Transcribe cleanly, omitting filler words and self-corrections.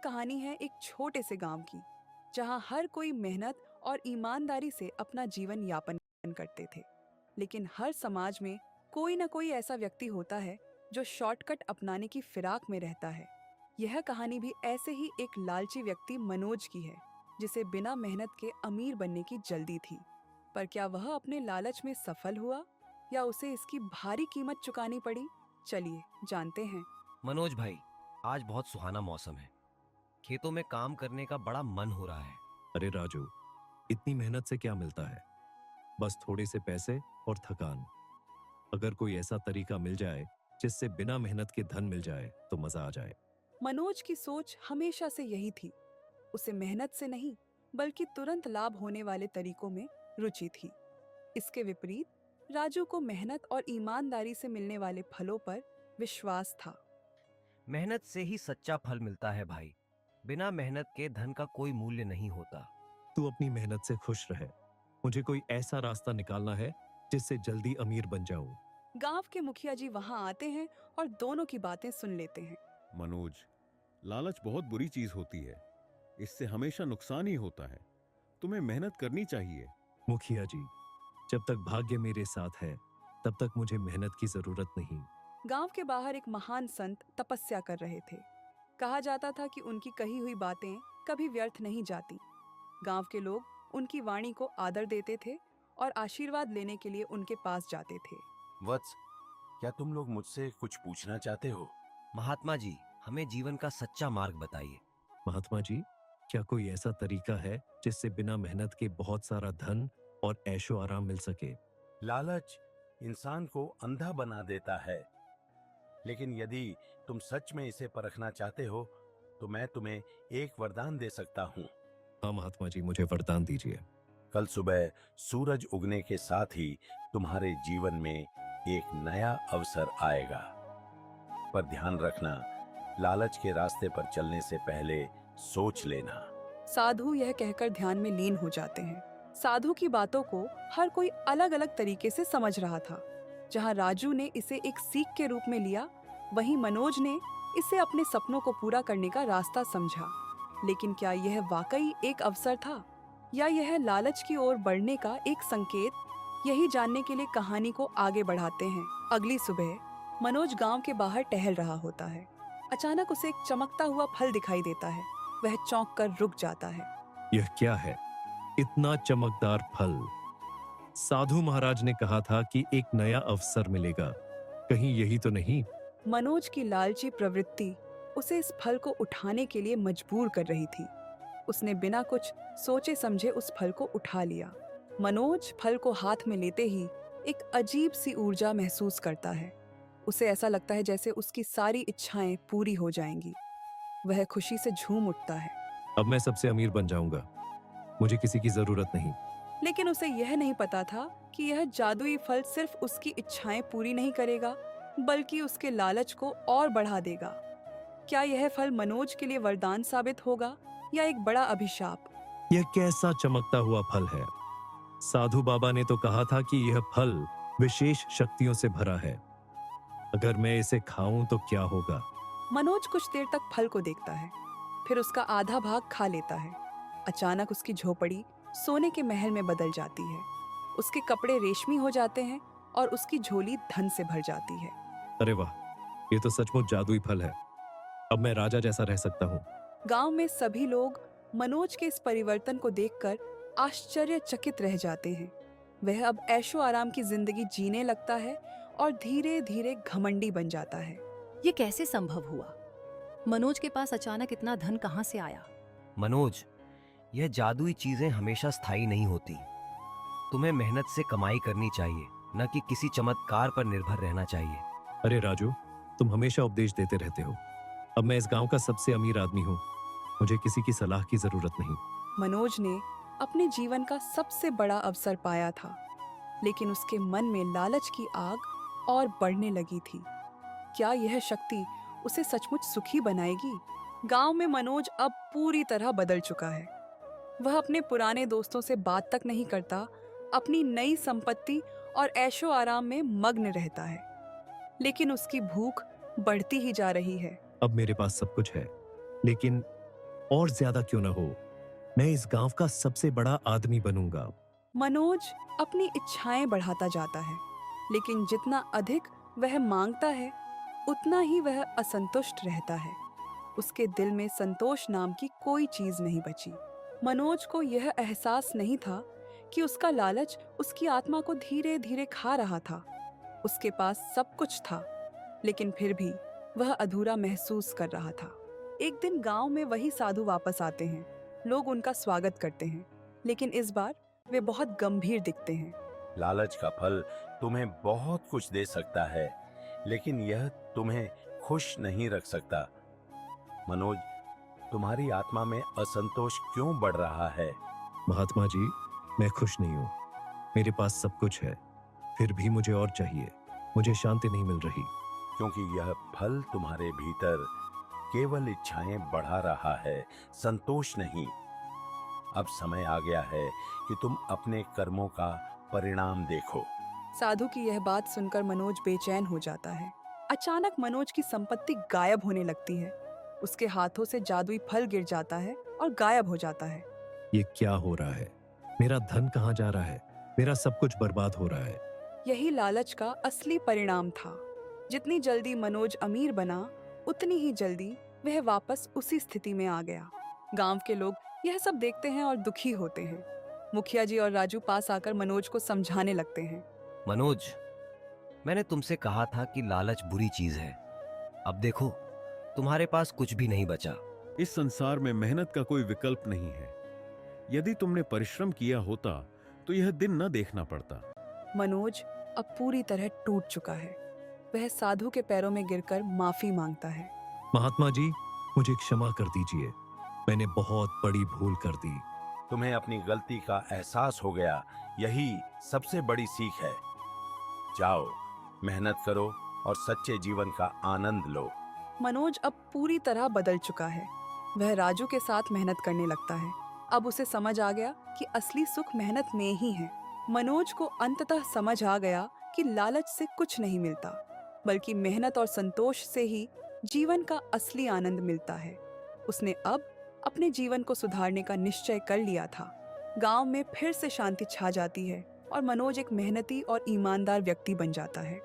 कहानी है एक छोटे से गांव की, जहां हर कोई मेहनत और ईमानदारी से अपना जीवन यापन करते थे। लेकिन हर समाज में कोई ना कोई ऐसा व्यक्ति होता है जो शॉर्टकट अपनाने की फिराक में रहता है। यह कहानी भी ऐसे ही एक लालची व्यक्ति मनोज की है, जिसे बिना मेहनत के अमीर बनने की जल्दी थी। पर क्या वह अपने लालच में सफल हुआ या उसे इसकी भारी कीमत चुकानी पड़ी? चलिए जानते हैं। मनोज भाई, आज बहुत सुहाना मौसम है। खेतों में काम करने का बड़ा मन हो रहा है। अरे राजू, इतनी मेहनत से क्या मिलता है? बस थोड़े से पैसे और थकान। अगर कोई ऐसा तरीका मिल जाए जिससे बिना मेहनत के धन मिल जाए तो मजा आ जाए। मनोज की सोच हमेशा से यही थी। उसे मेहनत से नहीं, बल्कि तुरंत लाभ होने वाले तरीकों में रुचि थी। इसके विपरीत राजू को मेहनत और ईमानदारी से मिलने वाले फलों पर विश्वास था। मेहनत से ही सच्चा फल मिलता है भाई। बिना मेहनत के धन का कोई मूल्य नहीं होता। तू अपनी मेहनत से खुश रहे। मुझे कोई ऐसा रास्ता निकालना है जिससे जल्दी अमीर बन जाऊं। गांव के मुखिया जी वहां आते हैं और दोनों की बातें सुन लेते हैं। मनोज, लालच बहुत बुरी चीज होती है। इससे हमेशा नुकसान ही होता है। तुम्हें मेहनत करनी चाहिए। मुखिया जी, जब तक भाग्य मेरे साथ है तब तक मुझे मेहनत की जरूरत नहीं। गांव के बाहर एक महान संत तपस्या कर रहे थे। कहा जाता था कि उनकी कही हुई बातें कभी व्यर्थ नहीं जाती। गांव के लोग उनकी वाणी को आदर देते थे और आशीर्वाद लेने के लिए उनके पास जाते थे। वत्स, क्या तुम लोग मुझसे कुछ पूछना चाहते हो? महात्मा जी, हमें जीवन का सच्चा मार्ग बताइए। महात्मा जी, क्या कोई ऐसा तरीका है जिससे बिना मेहनत के बहुत सारा धन और ऐशो आराम मिल सके? लालच इंसान को अंधा बना देता है, लेकिन यदि तुम सच में इसे परखना चाहते हो तो मैं तुम्हें एक वरदान दे सकता हूँ। हाँ महात्मा जी, मुझे वरदान दीजिए। कल सुबह सूरज उगने के साथ ही तुम्हारे जीवन में एक नया अवसर आएगा। पर ध्यान रखना, लालच के रास्ते पर चलने से पहले सोच लेना। साधु यह कहकर ध्यान में लीन हो जाते हैं। साधु की बातों को हर कोई अलग अलग तरीके से समझ रहा था। जहां राजू ने इसे एक सीख के रूप में लिया, वहीं मनोज ने इसे अपने सपनों को पूरा करने का रास्ता समझा। लेकिन क्या यह वाकई एक अवसर था या यह लालच की ओर बढ़ने का एक संकेत? यही जानने के लिए कहानी को आगे बढ़ाते हैं। अगली सुबह मनोज गांव के बाहर टहल रहा होता है। अचानक उसे एक चमकता हुआ फल दिखाई देता है। वह चौंक कर रुक जाता है। यह क्या है? इतना चमकदार फल! साधु महाराज ने कहा था कि एक नया अवसर मिलेगा। कहीं यही तो नहीं? मनोज की लालची प्रवृत्ति उसे इस फल को उठाने के लिए मजबूर कर रही थी। उसने बिना कुछ सोचे समझे उस फल को उठा लिया। मनोज फल को हाथ में लेते ही एक अजीब सी ऊर्जा महसूस करता है। उसे ऐसा लगता है जैसे उसकी सारी इच्छाएं पूरी हो जाएंगी। वह खुशी से झूम उठता है। अब मैं सबसे अमीर बन जाऊंगा। मुझे किसी की जरूरत नहीं। लेकिन उसे यह नहीं पता था कि यह जादुई फल सिर्फ उसकी इच्छाएं पूरी नहीं करेगा, बल्कि उसके लालच को और बढ़ा देगा। क्या यह फल मनोज के लिए वरदान साबित होगा या एक बड़ा अभिशाप? यह कैसा चमकता हुआ फल है? साधु बाबा ने तो कहा था कि यह फल विशेष शक्तियों से भरा है। अगर मैं इसे खाऊं तो क्या होगा? मनोज कुछ देर तक फल को देखता है, फिर उसका आधा भाग खा लेता है। अचानक उसकी झोपड़ी सोने के महल में बदल जाती है। उसके कपड़े रेशमी हो जाते हैं और उसकी झोली धन से भर जाती है। अरे वाह, ये तो सचमुच जादुई फल है। अब मैं राजा जैसा रह सकता हूँ। गांव में सभी लोग मनोज के इस परिवर्तन को देखकर आश्चर्यचकित रह जाते हैं। वह अब ऐशो आराम की जिंदगी जीने लगता है और धीरे धीरे घमंडी बन जाता है। ये कैसे संभव हुआ? मनोज के पास अचानक इतना धन कहाँ से आया? मनोज, यह जादुई चीजें हमेशा स्थायी नहीं होती। तुम्हें मेहनत से कमाई करनी चाहिए, न कि किसी चमत्कार पर निर्भर रहना चाहिए। अरे राजू, तुम हमेशा उपदेश देते रहते हो। अब मैं इस गांव का सबसे अमीर आदमी हूँ। मुझे किसी की सलाह की जरूरत नहीं। मनोज ने अपने जीवन का सबसे बड़ा अवसर पाया था, लेकिन उसके मन में लालच की आग और बढ़ने लगी थी। क्या यह शक्ति उसे सचमुच सुखी बनाएगी? गांव में मनोज अब पूरी तरह बदल चुका है। वह अपने पुराने दोस्तों से बात तक नहीं करता, अपनी नई संपत्ति और ऐशो आराम में मग्न रहता है। लेकिन उसकी भूख बढ़ती ही जा रही है। अब मेरे पास सब कुछ है, लेकिन और ज्यादा क्यों ना हो, मैं इस गांव का सबसे बड़ा आदमी बनूंगा। मनोज अपनी इच्छाएं बढ़ाता जाता है, लेकिन जितना अधिक वह मांगता है उतना ही वह असंतुष्ट रहता है। उसके दिल में संतोष नाम की कोई चीज नहीं बची। मनोज को यह एहसास नहीं था कि उसका लालच उसकी आत्मा को धीरे धीरे खा रहा था। उसके पास सब कुछ था, लेकिन फिर भी वह अधूरा महसूस कर रहा था। एक दिन गांव में वही साधु वापस आते हैं। लोग उनका स्वागत करते हैं, लेकिन इस बार वे बहुत गंभीर दिखते हैं। लालच का फल तुम्हें बहुत कुछ दे सकता है, लेकिन यह तुम्हें खुश नहीं रख सकता। मनोज, तुम्हारी आत्मा में असंतोष क्यों बढ़ रहा है? महात्मा जी, मैं खुश नहीं हूँ। मेरे पास सब कुछ है, फिर भी मुझे और चाहिए। मुझे शांति नहीं मिल रही। क्योंकि यह फल तुम्हारे भीतर केवल इच्छाएं बढ़ा रहा है, संतोष नहीं। अब समय आ गया है कि तुम अपने कर्मों का परिणाम देखो। साधु की यह बात सुनकर मनोज बेचैन हो जाता है। अचानक मनोज की संपत्ति गायब होने लगती है। उसके हाथों से जादुई फल गिर जाता है और गायब हो जाता है। ये क्या हो रहा है? मेरा धन कहाँ जा रहा है? मेरा सब कुछ बर्बाद हो रहा है। यही लालच का असली परिणाम था। जितनी जल्दी मनोज अमीर बना, उतनी ही जल्दी वह वापस उसी स्थिति में आ गया। गांव के लोग यह सब देखते हैं और दुखी होते हैं। मुखिया जी और राजू पास आकर मनोज को समझाने लगते हैं। मनोज, मैंने तुमसे कहा था कि लालच बुरी चीज है। अब देखो, तुम्हारे पास कुछ भी नहीं बचा। इस संसार में मेहनत का कोई विकल्प नहीं है। यदि तुमने परिश्रम किया होता तो यह दिन न देखना पड़ता। मनोज अब पूरी तरह टूट चुका है। वह साधु के पैरों में गिरकर माफी मांगता है। महात्मा जी, मुझे क्षमा कर दीजिए। मैंने बहुत बड़ी भूल कर दी। तुम्हें अपनी गलती का एहसास हो गया, यही सबसे बड़ी सीख है। जाओ, मेहनत करो और सच्चे जीवन का आनंद लो। मनोज अब पूरी तरह बदल चुका है। वह राजू के साथ मेहनत करने लगता है। अब उसे समझ आ गया कि असली सुख मेहनत में ही है। मनोज को अंततः समझ आ गया कि लालच से कुछ नहीं मिलता, बल्कि मेहनत और संतोष से ही जीवन का असली आनंद मिलता है। उसने अब अपने जीवन को सुधारने का निश्चय कर लिया था। गांव में फिर से शांति छा जाती है और मनोज एक मेहनती और ईमानदार व्यक्ति बन जाता है।